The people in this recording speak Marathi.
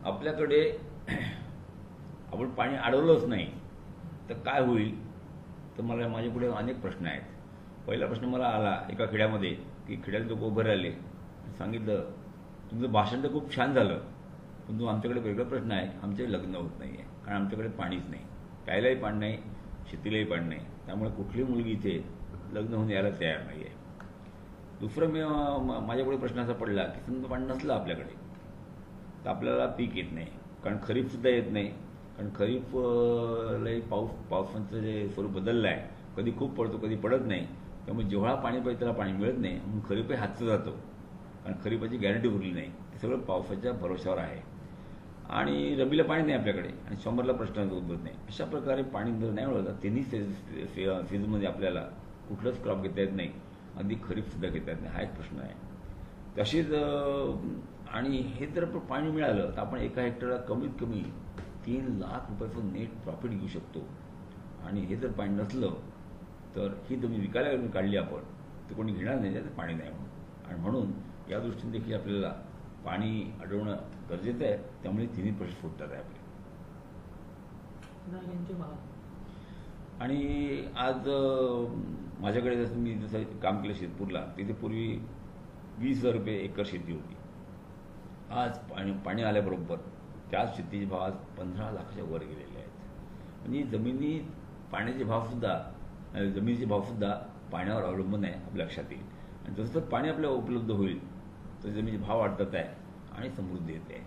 आपल्याकडे आपण पाणी अडवलंच नाही तर काय होईल, तर मला माझ्यापुढे अनेक प्रश्न आहेत. पहिला प्रश्न मला आला एका खेड्यामध्ये की खेड्यात लोक उभे राहिले, सांगितलं तुमचं भाषण तर खूप छान झालं, पण आमच्याकडे वेगळा प्रश्न आहे, आमचे लग्न होत नाही आहे, कारण आमच्याकडे पाणीच नाही, प्यायलाही पाणी नाही, शेतीलाही पाणी नाही, त्यामुळे कुठलीही मुलगी इथे लग्न होऊन यायला तयार नाही आहे. दुसरं माझ्यापुढे प्रश्न असा पडला की समजा पाणी नसलं आपल्याकडे तर आपल्याला पीक येत नाही, कारण खरीपसुद्धा येत नाही, कारण खरीपलाही पावसाचं जे स्वरूप बदललं आहे, कधी खूप पडतो कधी पडत नाही, त्यामुळे जेव्हा पाणी पाहिजे त्याला पाणी मिळत नाही, म्हणून खरीपही हातचं जातो, कारण खरीपाची गॅरंटी उरली नाही, ते सगळं पावसाच्या भरोशावर आहे. आणि रबीला पाणी नाही आपल्याकडे आणि समरला प्रश्न उद्भवत नाही. अशा प्रकारे पाणी जर नाही मिळालं तिन्ही सीझनमध्ये आपल्याला कुठलंच क्रॉप घेता येत नाही, अगदी खरीपसुद्धा घेता येत नाही, हा एक प्रश्न आहे. तसेच आणि हे जर पाणी मिळालं तर आपण एका हेक्टरला कमीत कमी 3 लाख रुपयाचं नेट प्रॉफिट घेऊ शकतो. आणि हे जर पाणी नसलं तर ही जमीन विकायला काढली आपण तर कोणी घेणार नाही, त्याचं पाणी नाही म्हणून. आणि म्हणून या दृष्टीने देखील आपल्याला पाणी अडवणं गरजेचं आहे. त्यामुळे तिन्ही प्रश्न सुटतात आहे आपले. आणि आज माझ्याकडे मी जसं काम केलं शेतपूरला, तिथे पूर्वी 20,000 रुपये एकर शेती होती. आज पाणी आल्याबरोबर त्याच शेतीचे भाव आज 15 लाखाच्या वर गेलेले आहेत. म्हणजे पाण्याचे भावसुद्धा जमिनीचे भावसुद्धा पाण्यावर अवलंबून आहे, आपल्या लक्षात येईल. आणि जसं पाणी आपल्याला उपलब्ध होईल तर जमिनीचे भाव वाढतात आहे आणि समृद्धी येते आहे.